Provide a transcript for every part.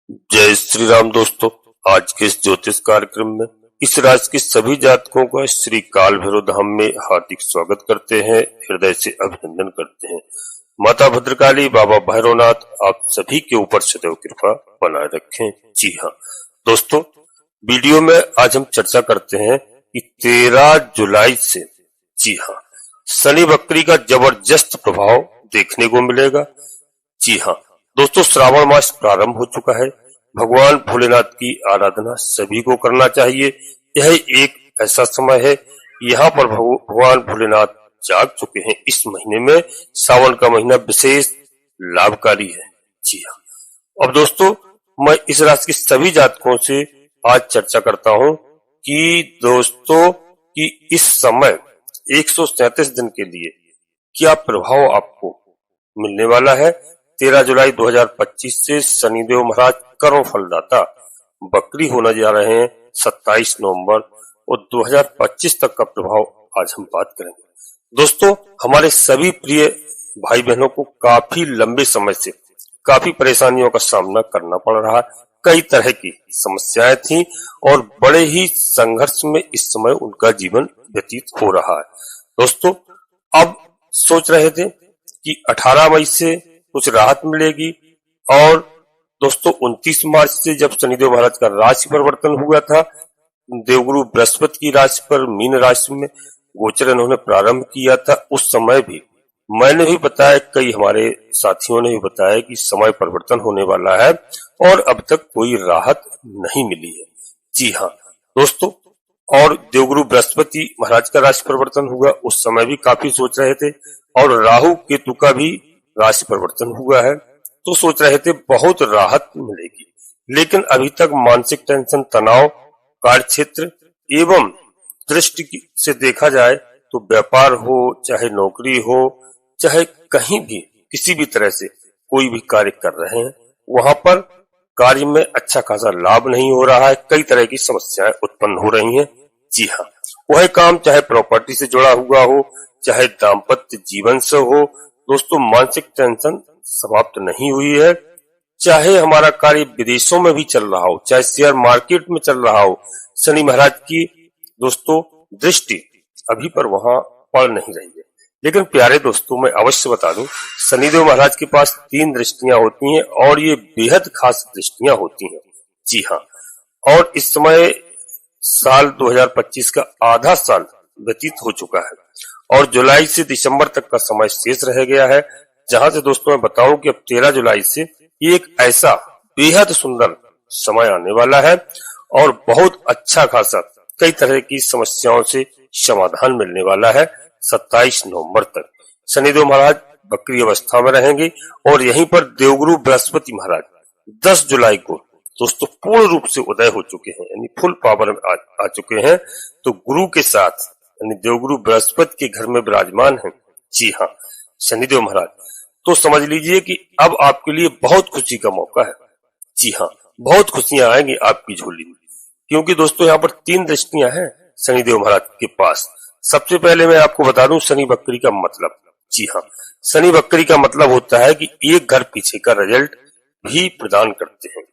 जय श्री राम दोस्तों। आज के इस ज्योतिष कार्यक्रम में इस राशि के सभी जातकों का श्री काल भैरव धाम में हार्दिक स्वागत करते हैं, हृदय से अभिनंदन करते हैं। माता भद्रकाली, बाबा भैरवनाथ आप सभी के ऊपर सदैव कृपा बनाए रखें। जी हाँ दोस्तों, वीडियो में आज हम चर्चा करते हैं कि 13 जुलाई से जी हाँ शनि वक्री का जबरदस्त प्रभाव देखने को मिलेगा। जी हाँ दोस्तों, श्रावण मास प्रारंभ हो चुका है। भगवान भोलेनाथ की आराधना सभी को करना चाहिए। यह एक ऐसा समय है, यहाँ पर भगवान भोलेनाथ जाग चुके हैं। इस महीने में सावन का महीना विशेष लाभकारी है। जी हाँ, अब दोस्तों मैं इस राशि के सभी जातकों से आज चर्चा करता हूँ कि दोस्तों कि इस समय 137 दिन के लिए क्या प्रभाव आपको मिलने वाला है। 13 जुलाई 2025 से शनिदेव महाराज कर्म फलदाता बकरी होने जा रहे हैं 27 नवंबर और 2025 तक का प्रभाव आज हम बात करेंगे। दोस्तों, हमारे सभी प्रिय भाई बहनों को काफी लंबे समय से काफी परेशानियों का सामना करना पड़ रहा है। कई तरह की समस्याएं थी और बड़े ही संघर्ष में इस समय उनका जीवन व्यतीत हो रहा है। दोस्तों, अब सोच रहे थे कि 18 मई से कुछ राहत मिलेगी और दोस्तों 29 मार्च से जब शनिदेव महाराज का राशि परिवर्तन हुआ था, देवगुरु बृहस्पति की राशि पर मीन राशि में गोचर इन्होंने प्रारंभ किया था, उस समय भी मैंने भी बताया, कई हमारे साथियों ने भी बताया कि समय परिवर्तन होने वाला है और अब तक कोई राहत नहीं मिली है। जी हाँ दोस्तों, और देवगुरु बृहस्पति महाराज का राशि परिवर्तन हुआ, उस समय भी काफी सोच रहे थे और राहु केतु का भी राशि परिवर्तन हुआ है, तो सोच रहे थे बहुत राहत मिलेगी। लेकिन अभी तक मानसिक टेंशन, तनाव, कार्य क्षेत्र एवं दृष्टि से देखा जाए तो व्यापार हो, चाहे नौकरी हो, चाहे कहीं भी किसी भी तरह से कोई भी कार्य कर रहे हैं, वहां पर कार्य में अच्छा खासा लाभ नहीं हो रहा है। कई तरह की समस्याएं उत्पन्न हो रही हैं। जी हाँ, वह काम चाहे प्रॉपर्टी से जुड़ा हुआ हो, चाहे दाम्पत्य जीवन से हो, दोस्तों मानसिक टेंशन समाप्त नहीं हुई है। चाहे हमारा कार्य विदेशों में भी चल रहा हो, चाहे शेयर मार्केट में चल रहा हो, शनि महाराज की दोस्तों दृष्टि अभी पर वहां पड़ नहीं रही है। लेकिन प्यारे दोस्तों, मैं अवश्य बता दूं, शनिदेव महाराज के पास 3 दृष्टियां होती हैं और ये बेहद खास दृष्टियां होती हैं। जी हाँ, और इस समय साल 2025 का आधा साल व्यतीत हो चुका है और जुलाई से दिसंबर तक का समय शेष रह गया है, जहां से दोस्तों मैं बताऊं कि अब 13 जुलाई से एक ऐसा बेहद सुंदर समय आने वाला है और बहुत अच्छा खासा कई तरह की समस्याओं से समाधान मिलने वाला है। 27 नवंबर तक शनिदेव महाराज बकरी अवस्था में रहेंगे और यहीं पर देवगुरु बृहस्पति महाराज 10 जुलाई को दोस्तों पूर्ण रूप से उदय हो चुके हैं, यानी फुल पावर में आ चुके हैं। तो गुरु के साथ यानी देवगुरु बृहस्पति के घर में विराजमान है। जी हाँ, शनिदेव महाराज, तो समझ लीजिए कि अब आपके लिए बहुत खुशी का मौका है। जी हाँ, बहुत खुशियां आएंगी आपकी झोली में, क्योंकि दोस्तों यहाँ पर 3 दृष्टियां हैं शनिदेव महाराज के पास। सबसे पहले मैं आपको बता दूं शनि वक्री का मतलब। जी हाँ, शनि वक्री का मतलब होता है कि एक घर पीछे का रिजल्ट भी प्रदान करते हैं।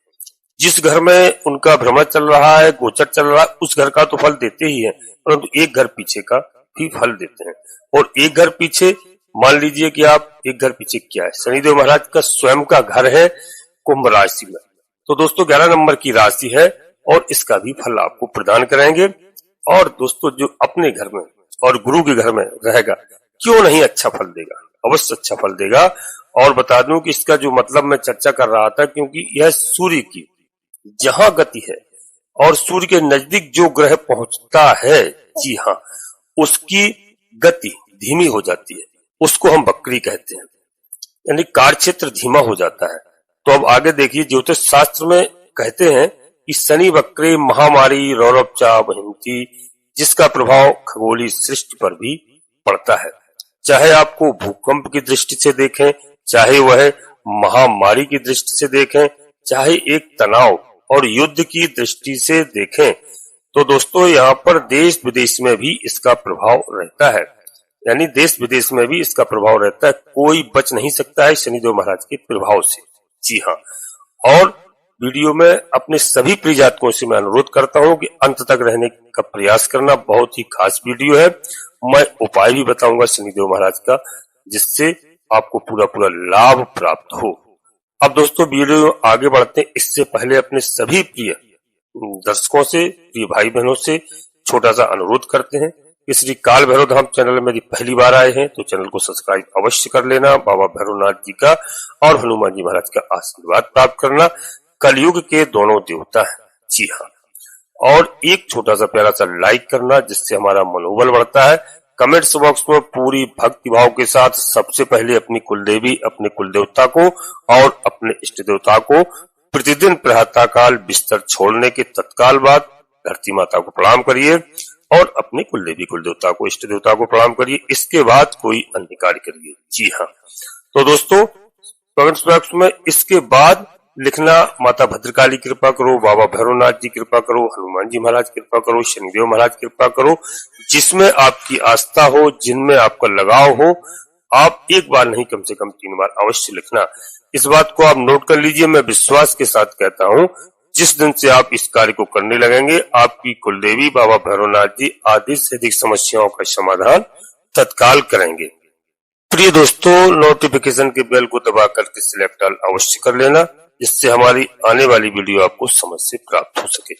जिस घर में उनका भ्रमण चल रहा है, गोचर चल रहा है, उस घर का तो फल देते ही है, परंतु एक घर पीछे का भी फल देते हैं। और एक घर पीछे, मान लीजिए कि आप एक घर पीछे क्या है, शनिदेव महाराज का स्वयं का घर है कुंभ राशि में, तो दोस्तों 11 नंबर की राशि है और इसका भी फल आपको प्रदान करेंगे। और दोस्तों जो अपने घर में और गुरु के घर में रहेगा, क्यों नहीं अच्छा फल देगा, अवश्य अच्छा फल देगा। और बता दूं कि इसका जो मतलब मैं चर्चा कर रहा था, क्योंकि यह सूर्य की जहां गति है और सूर्य के नजदीक जो ग्रह पहुंचता है, जी हाँ, उसकी गति धीमी हो जाती है, उसको हम वक्री कहते हैं, यानी कार्य क्षेत्र धीमा हो जाता है। तो अब आगे देखिए, ज्योतिष शास्त्र में कहते हैं कि शनि वक्रे महामारी रौरवचा वहंती, जिसका प्रभाव खगोलीय सृष्टि पर भी पड़ता है। चाहे आपको भूकंप की दृष्टि से देखें, चाहे वह महामारी की दृष्टि से देखें, चाहे एक तनाव और युद्ध की दृष्टि से देखें, तो दोस्तों यहाँ पर देश विदेश में भी इसका प्रभाव रहता है, यानी देश विदेश में भी इसका प्रभाव रहता है। कोई बच नहीं सकता है शनिदेव महाराज के प्रभाव से। जी हाँ, और वीडियो में अपने सभी प्रिय जातकों से मैं अनुरोध करता हूं कि अंत तक रहने का प्रयास करना। बहुत ही खास वीडियो है। मैं उपाय भी बताऊंगा शनिदेव महाराज का, जिससे आपको पूरा पूरा लाभ प्राप्त हो। अब दोस्तों वीडियो आगे बढ़ते हैं, इससे पहले अपने सभी प्रिय दर्शकों से, प्रिय भाई बहनों से छोटा सा अनुरोध करते हैं कि श्री काल भैरव धाम चैनल में यदि पहली बार आए हैं तो चैनल को सब्सक्राइब अवश्य कर लेना। बाबा भैरवनाथ जी का और हनुमान जी महाराज का आशीर्वाद प्राप्त करना। कलयुग के दोनों देवता हैं, जी हाँ। और एक छोटा सा प्यारा सा लाइक करना, जिससे हमारा मनोबल बढ़ता है। कमेंट्स बॉक्स में पूरी भक्ति भाव के साथ सबसे पहले अपनी कुलदेवी, अपने कुलदेवता को और अपने इष्ट देवता को प्रतिदिन प्रातःकाल बिस्तर छोड़ने के तत्काल बाद धरती माता को प्रणाम करिए और अपने कुलदेवी कुलदेवता को, इष्ट देवता को प्रणाम करिए। इसके बाद कोई अन्य कार्य करिए, जी हाँ। तो दोस्तों कमेंट्स बॉक्स में इसके बाद लिखना माता भद्रकाली कृपा करो, बाबा भैरवनाथ जी कृपा करो, हनुमान जी महाराज कृपा करो, शनिदेव महाराज कृपा करो। जिसमें आपकी आस्था हो, जिनमें आपका लगाव हो, आप एक बार नहीं कम से कम 3 बार अवश्य लिखना। इस बात को आप नोट कर लीजिए। मैं विश्वास के साथ कहता हूँ, जिस दिन से आप इस कार्य को करने लगेंगे, आपकी कुलदेवी बाबा भैरवनाथ जी आदि से अधिक समस्याओं का समाधान तत्काल करेंगे। प्रिय दोस्तों, नोटिफिकेशन के बेल को दबा करके सिलेक्ट ऑल अवश्य कर लेना, जिससे हमारी आने वाली वीडियो आपको समझ से प्राप्त हो सके।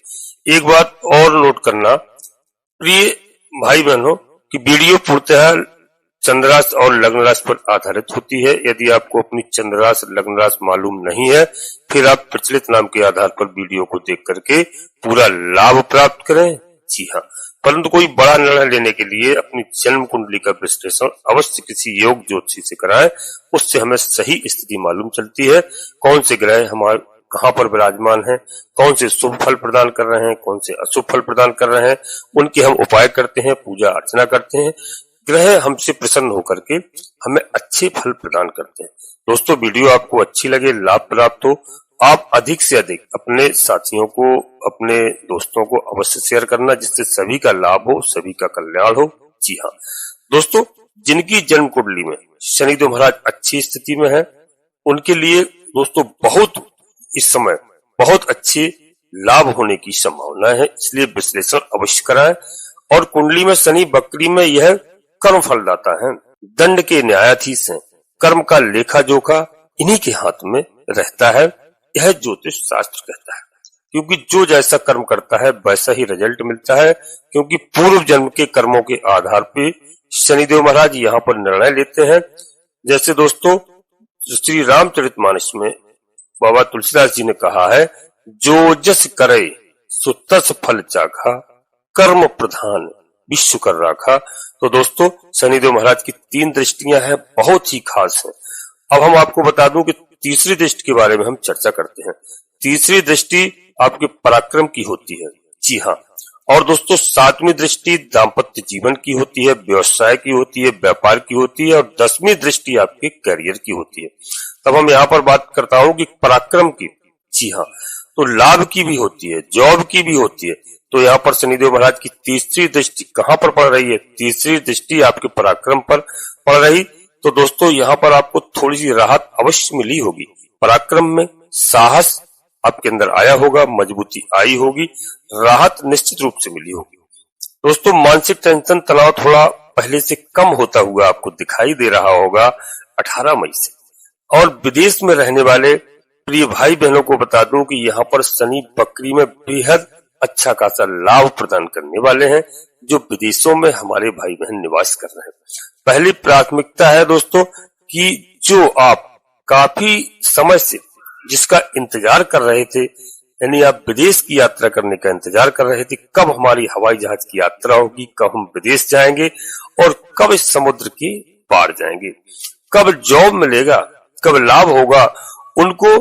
एक बात और नोट करना प्रिय भाई बहनों कि वीडियो पूर्णतः चंद्रास और लग्न राशि पर आधारित होती है। यदि आपको अपनी चंद्रास लग्न राशि मालूम नहीं है, फिर आप प्रचलित नाम के आधार पर वीडियो को देख करके पूरा लाभ प्राप्त करें, जी हाँ। परंतु कोई बड़ा निर्णय लेने के लिए अपनी जन्म कुंडली का विश्लेषण अवश्य किसी योग ज्योतिषी से कराएं। उससे हमें सही स्थिति मालूम चलती है, कौन से ग्रह हमारे कहाँ पर विराजमान हैं, कौन से शुभ फल प्रदान कर रहे हैं, कौन से अशुभ फल प्रदान कर रहे हैं। उनके हम उपाय करते हैं, पूजा अर्चना करते हैं। ग्रह हमसे प्रसन्न होकर के हमें अच्छे फल प्रदान करते हैं। दोस्तों वीडियो आपको अच्छी लगे, लाभ प्राप्त हो, आप अधिक से अधिक अपने साथियों को, अपने दोस्तों को अवश्य शेयर करना, जिससे सभी का लाभ हो, सभी का कल्याण हो, जी हाँ। दोस्तों जिनकी जन्म कुंडली में शनिदेव महाराज अच्छी स्थिति में है, उनके लिए दोस्तों बहुत इस समय बहुत अच्छे लाभ होने की संभावना है। इसलिए विश्लेषण अवश्य कराएं। और कुंडली में शनि वक्री में यह कर्म फलदाता है, दंड के न्यायाधीश हैं, कर्म का लेखा जोखा इन्हीं के हाथ में रहता है, यह ज्योतिष शास्त्र कहता है। क्योंकि जो जैसा कर्म करता है वैसा ही रिजल्ट मिलता है, क्योंकि पूर्व जन्म के कर्मों के आधार पे शनिदेव महाराज यहाँ पर निर्णय लेते हैं। जैसे दोस्तों श्री रामचरितमानस में बाबा तुलसीदास जी ने कहा है, जो जस करे सो तस फल चाखा, कर्म प्रधान विश्व कर राखा। तो दोस्तों शनिदेव महाराज की 3 दृष्टियां हैं, बहुत ही खास है। अब हम आपको बता दूं कि तीसरी दृष्टि के बारे में हम चर्चा करते हैं। तीसरी दृष्टि आपके पराक्रम की होती है, जी हाँ। और दोस्तों 7वीं दृष्टि दाम्पत्य जीवन की होती है, व्यवसाय की होती है, व्यापार की होती है, और 10वीं दृष्टि आपके करियर की होती है। तब हम यहाँ पर बात करता हूँ कि पराक्रम की, जी हाँ। तो लाभ की भी होती है, जॉब की भी होती है। तो यहाँ पर शनिदेव महाराज की तीसरी दृष्टि कहाँ पर पड़ रही है? तीसरी दृष्टि आपके पराक्रम पर पड़ रही। तो दोस्तों यहाँ पर आपको थोड़ी सी राहत अवश्य मिली होगी। पराक्रम में साहस आपके अंदर आया होगा, मजबूती आई होगी, राहत निश्चित रूप से मिली होगी। दोस्तों मानसिक टेंशन तनाव थोड़ा पहले से कम होता हुआ आपको दिखाई दे रहा होगा 18 मई से। और विदेश में रहने वाले प्रिय भाई बहनों को बता दूं कि यहाँ पर शनि वक्री में बेहद अच्छा खासा लाभ प्रदान करने वाले हैं, जो विदेशों में हमारे भाई बहन निवास कर रहे हैं। पहली प्राथमिकता है दोस्तों कि जो आप काफी समय से जिसका इंतजार कर रहे थे, यानी आप विदेश की यात्रा करने का इंतजार कर रहे थे, कब हमारी हवाई जहाज की यात्रा होगी, कब हम विदेश जाएंगे और कब इस समुद्र के पार जाएंगे, कब जॉब मिलेगा, कब लाभ होगा, उनको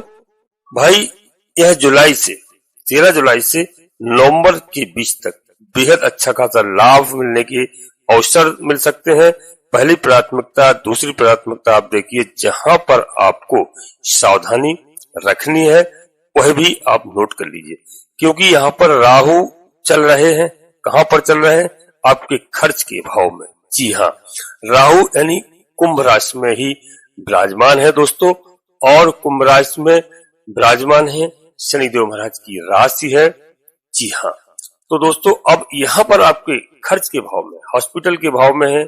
भाई यह जुलाई से 13 जुलाई से नवंबर के बीच तक बेहद अच्छा खासा लाभ मिलने के अवसर मिल सकते हैं। पहली प्राथमिकता, दूसरी प्राथमिकता आप देखिए, जहां पर आपको सावधानी रखनी है वह भी आप नोट कर लीजिए, क्योंकि यहाँ पर राहु चल रहे हैं। कहां पर चल रहे हैं? आपके खर्च के भाव में। जी हाँ, राहु यानी कुंभ राशि में ही विराजमान है दोस्तों, और कुंभ राशि में विराजमान है शनिदेव महाराज की राशि है। जी हाँ, तो दोस्तों अब यहाँ पर आपके खर्च के भाव में, हॉस्पिटल के भाव में है।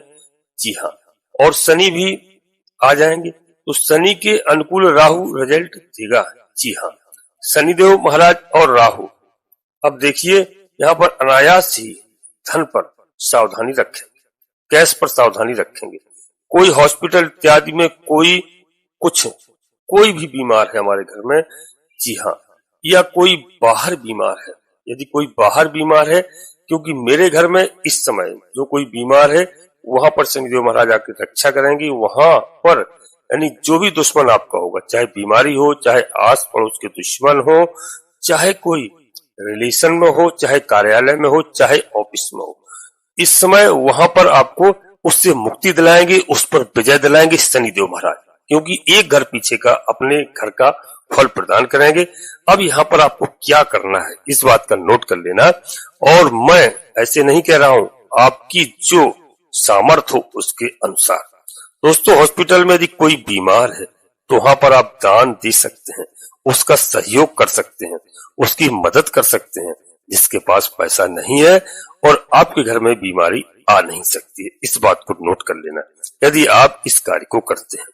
जी हाँ, और शनि भी आ जाएंगे, तो शनि के अनुकूल राहु रिजल्ट देगा। जी हाँ, शनिदेव महाराज और राहु। अब देखिए यहाँ पर अनायास ही धन पर सावधानी रखेंगे, कैश पर सावधानी रखेंगे। कोई हॉस्पिटल इत्यादि में कोई भी बीमार है हमारे घर में, जी हाँ, या कोई बाहर बीमार है, यदि कोई बाहर बीमार है, क्योंकि मेरे घर में इस समय जो कोई बीमार है वहां पर शनिदेव महाराज आके रक्षा करेंगे। वहां पर यानी जो भी दुश्मन आपका होगा, चाहे बीमारी हो, चाहे आस पड़ोस के दुश्मन हो, चाहे कोई रिलेशन में हो, चाहे कार्यालय में हो, चाहे ऑफिस में हो, इस समय वहां पर आपको उससे मुक्ति दिलाएंगे, उस पर विजय दिलाएंगे शनिदेव महाराज, क्योंकि एक घर पीछे का अपने घर का फल प्रदान करेंगे। अब यहाँ पर आपको क्या करना है इस बात का नोट कर लेना, और मैं ऐसे नहीं कह रहा हूं, आपकी जो सामर्थ्य हो उसके अनुसार। दोस्तों हॉस्पिटल में यदि कोई बीमार है तो वहां पर आप दान दे सकते हैं, उसका सहयोग कर सकते हैं, उसकी मदद कर सकते हैं। जिसके पास पैसा नहीं है और आपके घर में बीमारी आ नहीं सकती है, इस बात को नोट कर लेना यदि आप इस कार्य को करते हैं।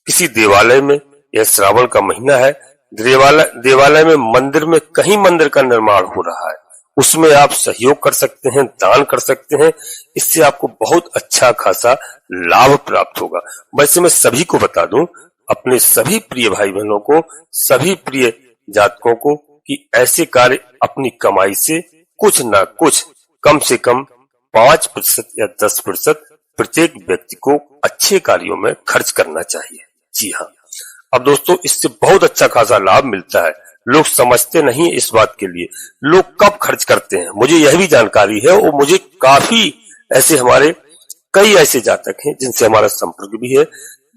किसी देवालय में, यह श्रावण का महीना है, देवालय में, मंदिर में, कहीं मंदिर का निर्माण हो रहा है, उसमें आप सहयोग कर सकते हैं, दान कर सकते हैं। इससे आपको बहुत अच्छा खासा लाभ प्राप्त होगा। वैसे मैं सभी को बता दूं, अपने सभी प्रिय भाई बहनों को, सभी प्रिय जातकों को, कि ऐसे कार्य अपनी कमाई से कुछ ना कुछ, कम से कम 5% या 10% प्रत्येक व्यक्ति को अच्छे कार्यों में खर्च करना चाहिए। जी हाँ, अब दोस्तों इससे बहुत अच्छा खासा लाभ मिलता है। लोग समझते नहीं इस बात के लिए, लोग कब खर्च करते हैं मुझे यह भी जानकारी है, और मुझे काफी ऐसे हमारे कई ऐसे जातक हैं जिनसे हमारा संपर्क भी है।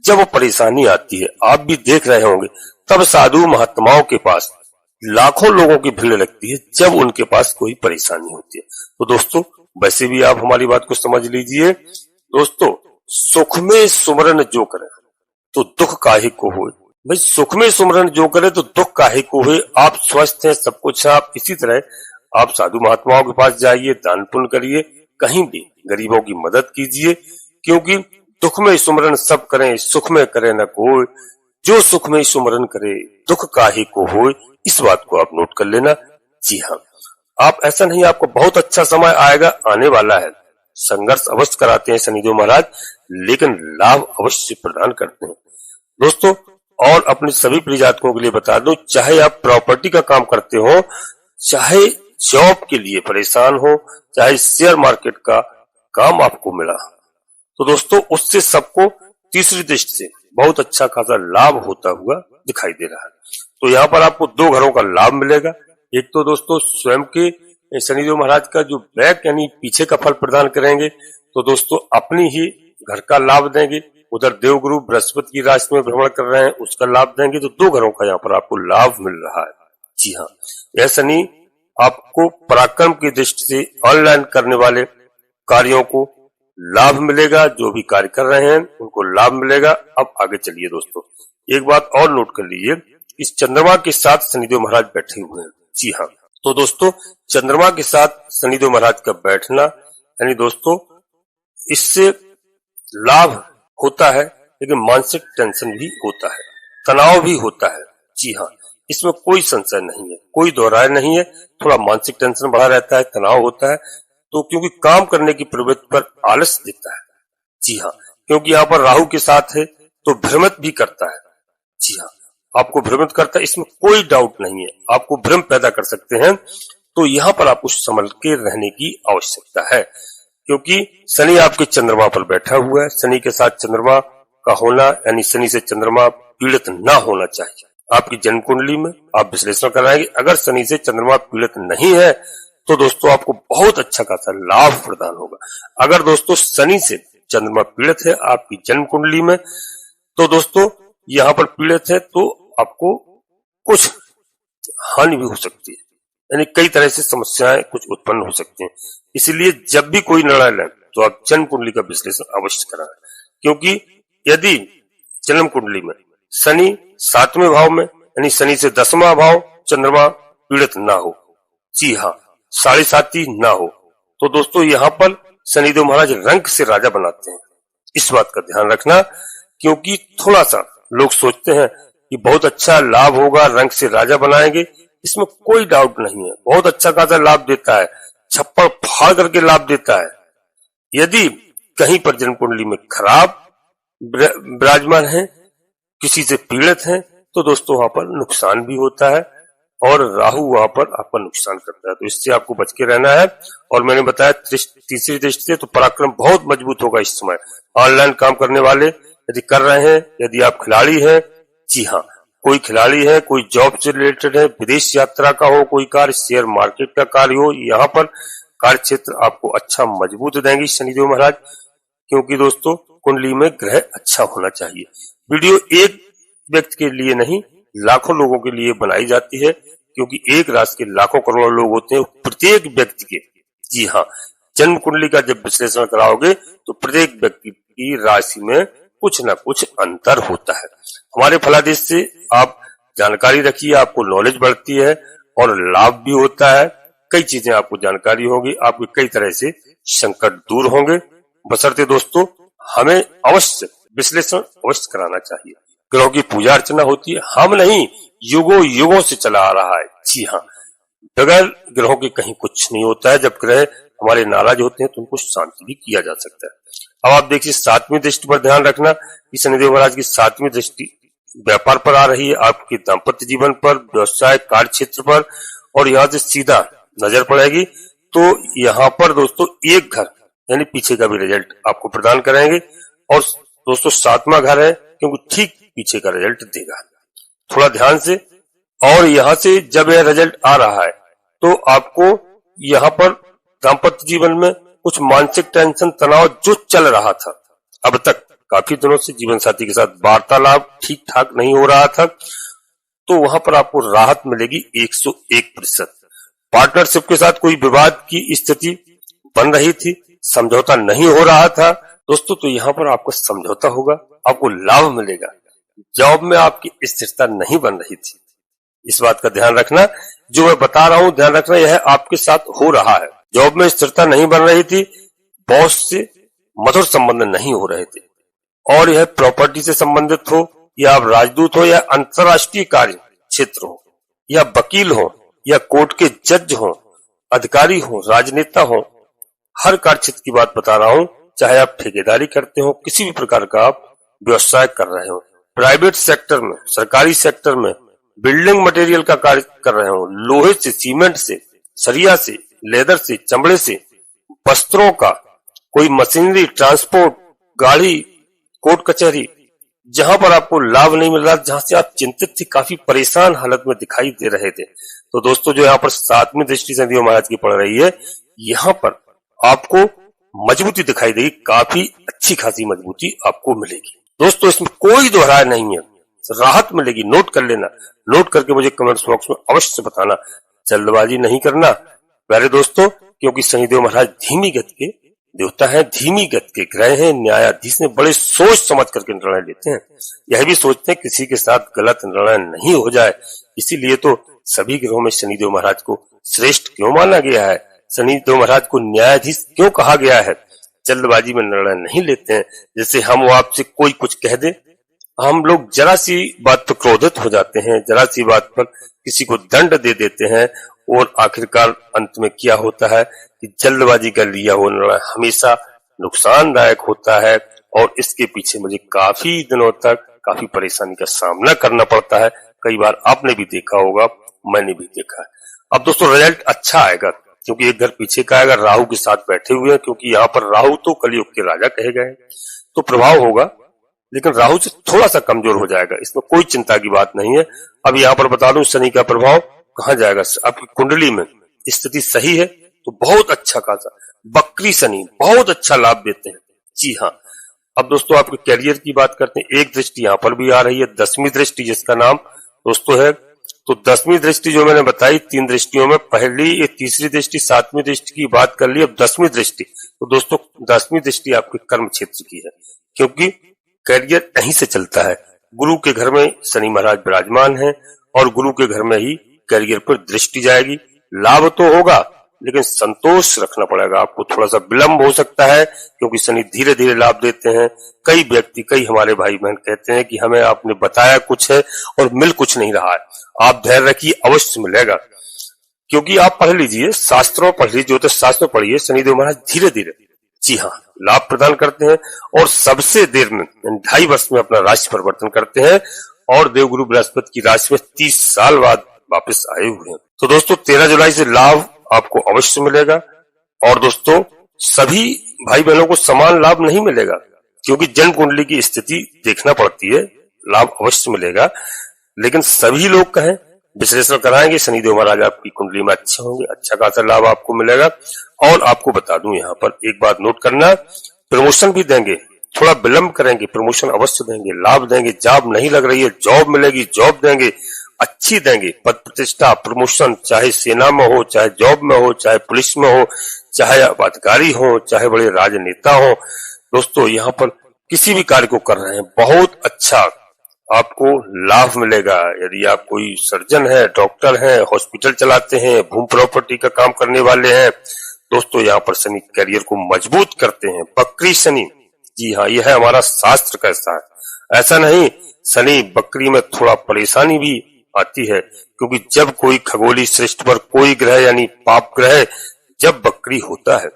जब परेशानी आती है, आप भी देख रहे होंगे, तब साधु महात्माओं के पास लाखों लोगों की भीड़ लगती है जब उनके पास कोई परेशानी होती है। तो दोस्तों वैसे भी आप हमारी बात को समझ लीजिए। दोस्तों सुख में सुमरन जो करे तो दुख काहे को होए। भाई सुख में सुमरन जो करे तो दुख काहे को होए। आप स्वस्थ हैं, सब कुछ है, आप इसी तरह आप साधु महात्माओं के पास जाइए, दान पुण्य करिए, कहीं भी गरीबों की मदद कीजिए, क्योंकि दुख में सुमरन सब करें, सुख में करे न कोई, जो सुख में सुमरन करे दुख काहे को होए। इस बात को आप नोट कर लेना। जी हाँ, आप ऐसा नहीं, आपको बहुत अच्छा समय आएगा, आने वाला है। संघर्ष अवश्य कराते हैं शनिदेव महाराज, लेकिन लाभ अवश्य प्रदान करते हैं। दोस्तों और अपने सभी प्रिय जातकों के लिए बता दूं, चाहे आप प्रॉपर्टी का काम करते हो, चाहे जॉब के लिए परेशान हो, चाहे शेयर मार्केट का काम आपको मिला, तो दोस्तों उससे सबको तीसरी दृष्टि से बहुत अच्छा खासा लाभ होता हुआ दिखाई दे रहा है। तो यहाँ पर आपको दो घरों का लाभ मिलेगा। एक तो दोस्तों स्वयं के शनिदेव महाराज का जो बैक यानी पीछे का फल प्रदान करेंगे, तो दोस्तों अपनी ही घर का लाभ देंगे। उधर देवगुरु बृहस्पति की राशि में भ्रमण कर रहे हैं, उसका लाभ देंगे। तो दो घरों का यहाँ पर आपको लाभ मिल रहा है। जी हाँ, यह शनि आपको पराक्रम की दृष्टि से ऑनलाइन करने वाले कार्यों को लाभ मिलेगा, जो भी कार्य कर रहे हैं उनको लाभ मिलेगा। अब आगे चलिए दोस्तों, एक बात और नोट कर लीजिए, इस चंद्रमा के साथ शनिदेव महाराज बैठे हुए हैं। जी हाँ, तो दोस्तों चंद्रमा के साथ शनिदेव महाराज का बैठना यानी दोस्तों इससे लाभ होता है, लेकिन मानसिक टेंशन भी होता है, तनाव भी होता है। जी हाँ, इसमें कोई संशय नहीं है, कोई दोहराए नहीं है। थोड़ा मानसिक टेंशन बढ़ा रहता है, तनाव होता है, तो क्योंकि काम करने की प्रवृत्ति पर आलस देता है। जी हाँ, क्योंकि यहाँ पर राहु के साथ है तो भ्रमित भी करता है। जी हाँ, आपको भ्रमित करता है, इसमें कोई डाउट नहीं है, आपको भ्रम पैदा कर सकते हैं। तो यहाँ पर आपको संभल के रहने की आवश्यकता है, क्योंकि शनि आपके चंद्रमा पर बैठा हुआ है। शनि के साथ चंद्रमा का होना यानी शनि से चंद्रमा पीड़ित ना होना चाहिए। आपकी जन्म कुंडली में आप विश्लेषण कराएंगे, अगर शनि से चंद्रमा पीड़ित नहीं है तो दोस्तों आपको बहुत अच्छा खासा लाभ प्रदान होगा। अगर दोस्तों शनि से चंद्रमा पीड़ित है आपकी जन्म कुंडली में, तो दोस्तों यहाँ पर पीड़ित है तो आपको कुछ हानि भी हो सकती है, यानी कई तरह से समस्याएं कुछ उत्पन्न हो सकती हैं। इसलिए जब भी कोई निर्णय लें तो आप जन्म कुंडली का विश्लेषण अवश्य कराएं, क्योंकि यदि जन्म कुंडली में शनि 7वें भाव में यानी शनि से 10वां भाव चंद्रमा पीड़ित ना हो। जी हाँ, साढ़े साती ना हो। तो दोस्तों यहाँ पर शनिदेव महाराज रंक से राजा बनाते हैं, इस बात का ध्यान रखना, क्योंकि थोड़ा सा लोग सोचते हैं कि बहुत अच्छा लाभ होगा, रंक से राजा बनाएंगे, इसमें कोई डाउट नहीं है, बहुत अच्छा खासा लाभ देता है, छप्पड़ फाड़ करके लाभ देता है। यदि कहीं पर जन्म कुंडली में खराब विराजमान है, किसी से पीड़ित है, तो दोस्तों वहां पर नुकसान भी होता है और राहु वहां पर आपका नुकसान करता है, तो इससे आपको बच के रहना है। और मैंने बताया तीसरी दृष्टि से तो पराक्रम बहुत मजबूत होगा इस समय। ऑनलाइन काम करने वाले यदि कर रहे हैं, यदि आप खिलाड़ी हैं, जी हाँ, कोई खिलाड़ी है, कोई जॉब से रिलेटेड है, विदेश यात्रा का हो कोई कार्य, शेयर मार्केट का कार्य हो, यहाँ पर कार्य क्षेत्र आपको अच्छा मजबूत देंगे शनिदेव महाराज, क्योंकि दोस्तों कुंडली में ग्रह अच्छा होना चाहिए। वीडियो एक व्यक्ति के लिए नहीं, लाखों लोगों के लिए बनाई जाती है, क्योंकि एक राशि के लाखों करोड़ों लोग होते हैं, प्रत्येक व्यक्ति के, जी हाँ, जन्म कुंडली का जब विश्लेषण कराओगे तो प्रत्येक व्यक्ति की राशि में कुछ न कुछ अंतर होता है। हमारे फलादेश से आप जानकारी रखिए, आपको नॉलेज बढ़ती है और लाभ भी होता है, कई चीजें आपको जानकारी होगी, आपके कई तरह से संकट दूर होंगे, बशर्ते दोस्तों हमें अवश्य विश्लेषण अवश्य कराना चाहिए। ग्रहों की पूजा अर्चना होती है, हम नहीं, युगों युगों से चला आ रहा है। जी हाँ, बगैर ग्रहों के कहीं कुछ नहीं होता है। जब ग्रह हमारे नाराज होते हैं तो उनको शांति भी किया जा सकता है। अब आप देखिए सातवीं दृष्टि पर ध्यान रखना कि शनिदेव महाराज की सातवीं दृष्टि व्यापार पर आ रही है, आपके दाम्पत्य जीवन पर, व्यवसाय कार्य क्षेत्र पर, और यहाँ से सीधा नजर पड़ेगी तो यहाँ पर दोस्तों एक घर यानी पीछे का भी रिजल्ट आपको प्रदान करेंगे। और दोस्तों सातवां घर है, क्योंकि ठीक पीछे का रिजल्ट देगा, थोड़ा ध्यान से। और यहाँ से जब यह रिजल्ट आ रहा है तो आपको यहाँ पर दाम्पत्य जीवन में कुछ मानसिक टेंशन तनाव जो चल रहा था अब तक, काफी दिनों से जीवन साथी के साथ वार्तालाप ठीक ठाक नहीं हो रहा था, तो वहां पर आपको राहत मिलेगी 101%। पार्टनरशिप के साथ कोई विवाद की स्थिति बन रही थी, समझौता नहीं हो रहा था दोस्तों, तो यहाँ पर आपको समझौता होगा, आपको लाभ मिलेगा। जॉब में आपकी स्थिरता नहीं बन रही थी, इस बात का ध्यान रखना, जो मैं बता रहा हूं ध्यान रखना, यह आपके साथ हो रहा है। जॉब में स्थिरता नहीं बन रही थी, बॉस से मधुर संबंध नहीं हो रहे थे, और यह प्रॉपर्टी से संबंधित हो, या आप राजदूत हो, या अंतरराष्ट्रीय कार्य क्षेत्र हो, या वकील हो, या कोर्ट के जज हो, अधिकारी हो, राजनेता हो, हर कार्य क्षेत्र की बात बता रहा हूं, चाहे आप ठेकेदारी करते हो, किसी भी प्रकार का आप व्यवसाय कर रहे हो, प्राइवेट सेक्टर में, सरकारी सेक्टर में, बिल्डिंग मटेरियल का कार्य कर रहे हो, लोहे से, सीमेंट से, सरिया से, लेदर से, चमड़े से, वस्त्रों का, कोई मशीनरी, ट्रांसपोर्ट, गाड़ी, कोर्ट कचहरी, जहां पर आपको लाभ नहीं मिल रहा, जहां से आप चिंतित थे, काफी परेशान हालत में दिखाई दे रहे थे, तो दोस्तों जो यहाँ पर सातवीं दृष्टि शनिदेव महाराज की पड़ रही है, यहाँ पर आपको मजबूती दिखाई देगी, काफी अच्छी खासी मजबूती आपको मिलेगी दोस्तों, इसमें कोई दोहराय नहीं है, राहत मिलेगी। नोट कर लेना, नोट करके मुझे कमेंट्स बॉक्स में अवश्य बताना, जल्दबाजी नहीं करना प्यारे दोस्तों, क्योंकि शनिदेव महाराज धीमी गति के देवता है, धीमी गति के ग्रह हैं, न्यायाधीश ने बड़े सोच समझ करके निर्णय लेते हैं, यह भी सोचते हैं किसी के साथ गलत निर्णय नहीं हो जाए, इसीलिए तो सभी ग्रहों में शनिदेव महाराज को श्रेष्ठ क्यों माना गया है, शनिदेव महाराज को न्यायाधीश क्यों कहा गया है। जल्दबाजी में निर्णय नहीं लेते हैं, जैसे हम आपसे कोई कुछ कह दे, हम लोग जरा सी बात पर क्रोधित हो जाते हैं, जरा सी बात पर किसी को दंड दे देते हैं, और आखिरकार अंत में क्या होता है कि जल्दबाजी का लिया हुआ निर्णय हमेशा नुकसानदायक होता है, और इसके पीछे मुझे काफी दिनों तक काफी परेशानी का सामना करना पड़ता है। कई बार आपने भी देखा होगा, मैंने भी देखा है। अब दोस्तों रिजल्ट अच्छा आएगा, क्योंकि एक घर पीछे का आएगा, राहु के साथ बैठे हुए हैं, क्योंकि यहाँ पर राहु तो कलयुग के राजा कहे गए, तो प्रभाव होगा, लेकिन राहु से थोड़ा सा कमजोर हो जाएगा, इसमें कोई चिंता की बात नहीं है। अब यहाँ पर बता दूं शनि का प्रभाव कहाँ जाएगा, आपकी कुंडली में स्थिति सही है तो बहुत अच्छा खासा, बकरी शनि बहुत अच्छा लाभ देते हैं। जी हाँ, अब दोस्तों आपके कैरियर की बात करते हैं, एक दृष्टि यहाँ पर भी आ रही है, 10वीं दृष्टि, जिसका नाम दोस्तों है, तो 10वीं दृष्टि जो मैंने बताई, 3 दृष्टियों में, पहली ये तीसरी दृष्टि, 7वीं दृष्टि की बात कर ली, अब 10वीं दृष्टि, तो दोस्तों 10वीं दृष्टि आपके कर्म क्षेत्र की है, क्योंकि कैरियर यहीं से चलता है। गुरु के घर में शनि महाराज विराजमान है, और गुरु के घर में ही करियर पर दृष्टि जाएगी। लाभ तो होगा लेकिन संतोष रखना पड़ेगा आपको, थोड़ा सा विलंब हो सकता है क्योंकि शनि धीरे धीरे लाभ देते हैं। कई व्यक्ति, कई हमारे भाई बहन कहते हैं कि हमें आपने बताया कुछ है और मिल कुछ नहीं रहा है। आप धैर्य रखिए, अवश्य मिलेगा। क्योंकि आप पढ़ लीजिए, शास्त्रों पढ़ लीजिए, ज्योतिष शास्त्र पढ़िए, शनिदेव महाराज धीरे धीरे, जी हाँ, लाभ प्रदान करते हैं और सबसे देर में 2.5 वर्ष में अपना राशि परिवर्तन करते हैं और देवगुरु बृहस्पति की राशि में 30 साल बाद वापस आए हुए हैं। तो दोस्तों 13 जुलाई से लाभ आपको अवश्य मिलेगा। और दोस्तों सभी भाई बहनों को समान लाभ नहीं मिलेगा क्योंकि जन्म कुंडली की स्थिति देखना पड़ती है। लाभ अवश्य मिलेगा लेकिन सभी लोग कहें, विश्लेषण कराएंगे, शनिदेव महाराज आपकी कुंडली में अच्छे होंगे, अच्छा खासा लाभ आपको मिलेगा। और आपको बता दूं, यहाँ पर एक बात नोट करना, प्रमोशन भी देंगे, थोड़ा विलंब करेंगे, प्रमोशन अवश्य देंगे, लाभ देंगे। जॉब नहीं लग रही है, जॉब मिलेगी, जॉब देंगे, अच्छी देंगे। पद प्रतिष्ठा, प्रमोशन, चाहे सेना में हो, चाहे जॉब में हो, चाहे पुलिस में हो, चाहे अधिकारी हो, चाहे बड़े राजनेता हो। दोस्तों यहाँ पर किसी भी कार्य को कर रहे हैं, बहुत अच्छा आपको लाभ मिलेगा। यदि आप कोई सर्जन है, डॉक्टर है, हॉस्पिटल चलाते हैं, भूमि प्रॉपर्टी का काम करने वाले हैं, दोस्तों यहाँ पर शनि करियर को मजबूत करते हैं। बकरी शनि, जी हाँ, यह है हमारा शास्त्र कैसा है। ऐसा नहीं, शनि बकरी में थोड़ा परेशानी भी आती है क्योंकि जब कोई खगोलीय सृष्टि पर कोई ग्रह यानी पाप ग्रह जब बकरी होता है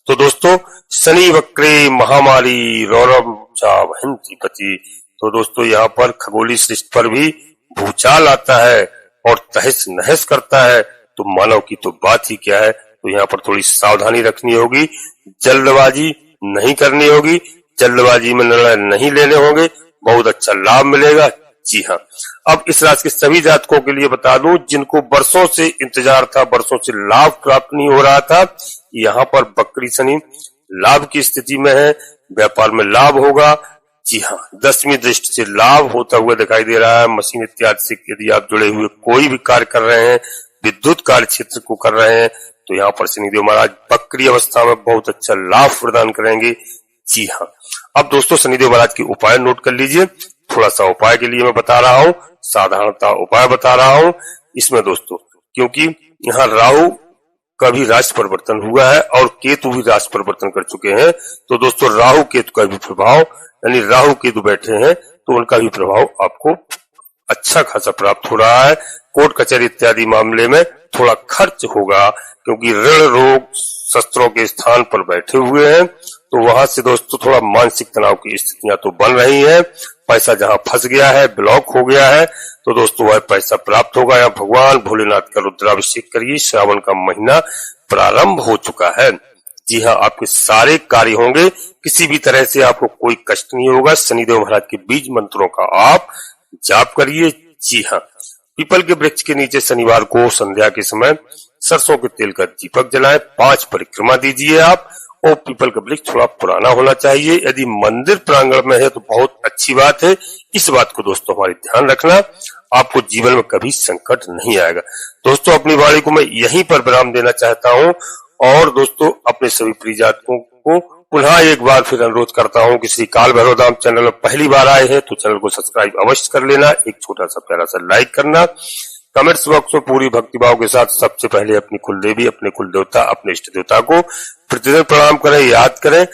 तो दोस्तों शनि वक्रे महामारी रौरव चावहन्ति पति। तो दोस्तों यहाँ पर खगोलीय सृष्टि पर भी भूचाल आता है और तहस नहस करता है, तो मानव की तो बात ही क्या है। तो यहाँ पर थोड़ी सावधानी रखनी होगी, जल्दबाजी नहीं करनी होगी, जल्दबाजी में निर्णय नहीं लेने होंगे, बहुत अच्छा लाभ मिलेगा। जी हाँ, अब इस राशि के सभी जातकों के लिए बता दूं जिनको वर्षों से इंतजार था, वर्षों से लाभ प्राप्त नहीं हो रहा था, यहाँ पर बकरी शनि लाभ की स्थिति में है, व्यापार में लाभ होगा। जी हाँ, 10वीं दृष्टि से लाभ होता हुआ दिखाई दे रहा है। मशीन इत्यादि से यदि आप जुड़े हुए कोई भी कार्य कर रहे हैं, विद्युत कार्य क्षेत्र को कर रहे हैं, तो यहाँ पर शनिदेव महाराज बकरी अवस्था में बहुत अच्छा लाभ प्रदान करेंगे। जी हाँ, अब दोस्तों शनिदेव महाराज के उपाय नोट कर लीजिए। थोड़ा सा उपाय के लिए मैं बता रहा हूँ, साधारणता उपाय बता रहा हूँ इसमें दोस्तों, क्योंकि यहाँ राहु का भी राशि परिवर्तन हुआ है और केतु भी राशि परिवर्तन कर चुके हैं। तो दोस्तों राहु केतु का भी प्रभाव, यानी राहु केतु बैठे हैं तो उनका भी प्रभाव आपको अच्छा खासा प्राप्त हो रहा है। कोर्ट कचहरी इत्यादि मामले में थोड़ा खर्च होगा क्योंकि ऋण रोग शस्त्रों के स्थान पर बैठे हुए हैं, तो वहां से दोस्तों थोड़ा मानसिक तनाव की स्थितियां तो बन रही हैं। पैसा जहां फंस गया है, ब्लॉक हो गया है, तो दोस्तों वह पैसा प्राप्त होगा। या भगवान भोलेनाथ का रुद्राभिषेक करिए, श्रावण का महीना प्रारंभ हो चुका है। जी हाँ, आपके सारे कार्य होंगे, किसी भी तरह से आपको कोई कष्ट नहीं होगा। शनिदेव महाराज के बीज मंत्रों का आप जाप करिए। जी हाँ, पीपल के वृक्ष के नीचे शनिवार को संध्या के समय सरसों के तेल का दीपक जलाएं, 5 परिक्रमा दीजिए आप। और पीपल का वृक्ष थोड़ा पुराना होना चाहिए, यदि मंदिर प्रांगण में है तो बहुत अच्छी बात है। इस बात को दोस्तों हमारी ध्यान रखना, आपको जीवन में कभी संकट नहीं आएगा। दोस्तों अपनी वाणी को मैं यहीं पर विराम देना चाहता हूँ और दोस्तों अपने सभी प्रिय जातकों को पुनः एक बार फिर अनुरोध करता हूँ कि श्री काल भैरव धाम चैनल में पहली बार आए हैं तो चैनल को सब्सक्राइब अवश्य कर लेना, एक छोटा सा प्यारा सा लाइक करना, कमेंट्स बॉक्स में पूरी भक्तिभाव के साथ सबसे पहले अपनी कुल देवी, अपने कुल देवता, अपने इष्ट देवता को प्रतिदिन प्रणाम करें, याद करें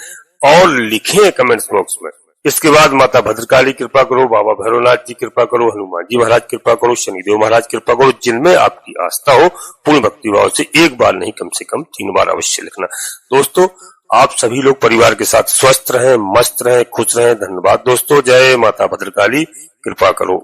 और लिखें कमेंट्स बॉक्स में। इसके बाद माता भद्रकाली कृपा करो, बाबा भैरवनाथ जी कृपा करो, हनुमान जी महाराज कृपा करो, शनिदेव महाराज कृपा करो, जिनमें आपकी आस्था हो, पूर्ण भक्तिभाव से एक बार नहीं कम से कम 3 बार अवश्य लिखना। दोस्तों आप सभी लोग परिवार के साथ स्वस्थ रहें, मस्त रहें, खुश रहें। धन्यवाद दोस्तों, जय माता भद्रकाली कृपा करो।